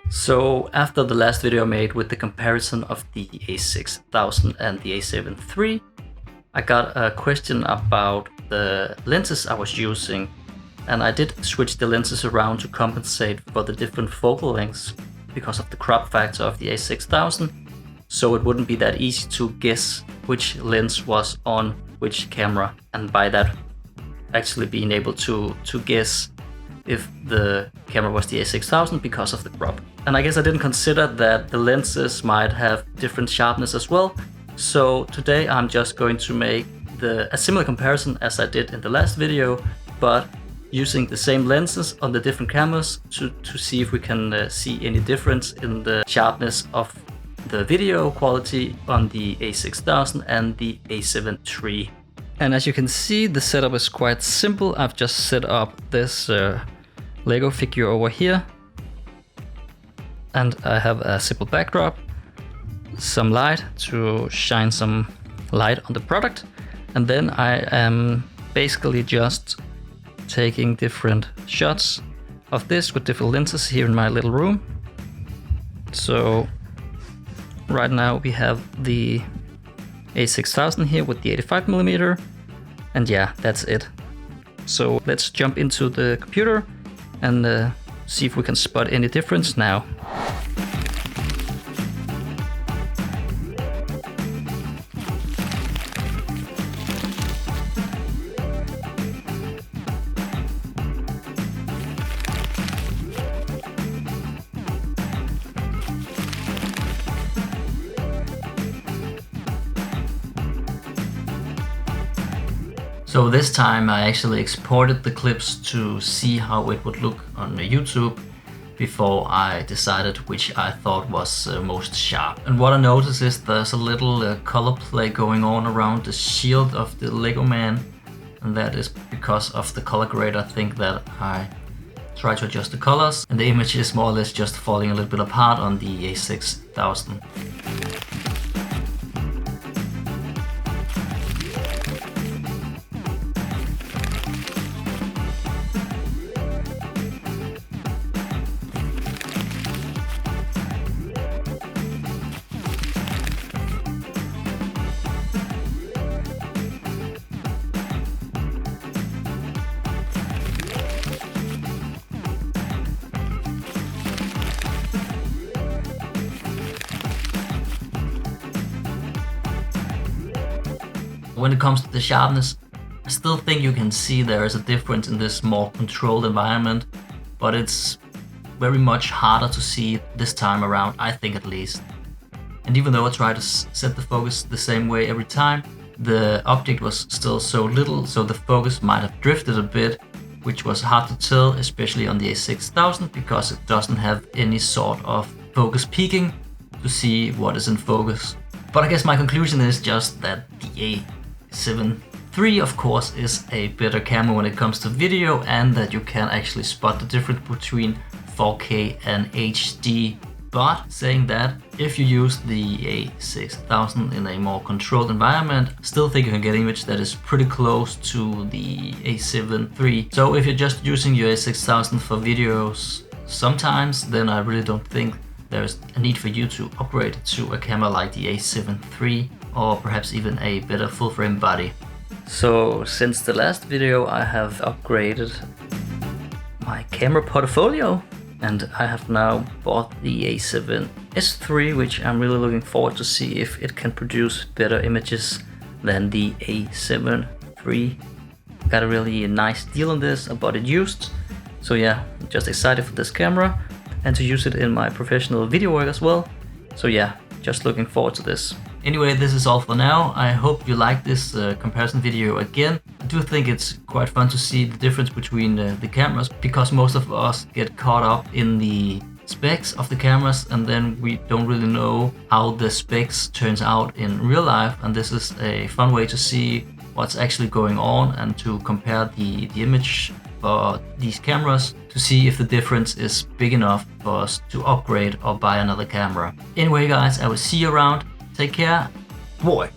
So after the last video I made with the comparison of the a6000 and the a7 III, I got a question about the lenses I was using, and I did switch the lenses around to compensate for the different focal lengths because of the crop factor of the a6000, so it wouldn't be that easy to guess which lens was on which camera, and by that actually being able to guess if the camera was the a6000 because of the crop. And I guess I didn't consider that the lenses might have different sharpness as well. So today I'm just going to make a similar comparison as I did in the last video, but using the same lenses on the different cameras to see if we can see any difference in the sharpness of the video quality on the a6000 and the a7 III. And as you can see, the setup is quite simple. I've just set up this Lego figure over here, and I have a simple backdrop, some light to shine some light on the product, and then I am basically just taking different shots of this with different lenses here in my little room. So right now we have the a6000 here with the 85mm, and yeah, that's it. So let's jump into the computer and see if we can spot any difference now. So this time I actually exported the clips to see how it would look on YouTube before I decided which I thought was most sharp. And what I noticed is there's a little color play going on around the shield of the Lego man, and that is because of the color grade. I think that I try to adjust the colors, and the image is more or less just falling a little bit apart on the a6000. When it comes to the sharpness, I still think you can see there is a difference in this more controlled environment, but it's very much harder to see this time around, I think at least. And even though I try to set the focus the same way every time, the object was still so little, so the focus might have drifted a bit, which was hard to tell, especially on the a6000, because it doesn't have any sort of focus peaking to see what is in focus. But I guess my conclusion is just that the a7 III of course is a better camera when it comes to video, and that you can actually spot the difference between 4K and HD. But saying that, if you use the a6000 in a more controlled environment, still think you can get an image that is pretty close to the a7 III. So if you're just using your a6000 for videos sometimes, then I really don't think there's a need for you to upgrade to a camera like the a7 III, or perhaps even a better full frame body. So since the last video I have upgraded my camera portfolio, and I have now bought the a7S III, which I'm really looking forward to see if it can produce better images than the a7 III. Got a really nice deal on this, I bought it used. So yeah, I'm just excited for this camera and to use it in my professional video work as well. So yeah, just looking forward to this. Anyway, this is all for now. I hope you like this comparison video again. I do think it's quite fun to see the difference between the cameras, because most of us get caught up in the specs of the cameras, and then we don't really know how the specs turns out in real life. And this is a fun way to see what's actually going on and to compare the image for these cameras to see if the difference is big enough for us to upgrade or buy another camera. Anyway guys, I will see you around. Take care. Boy.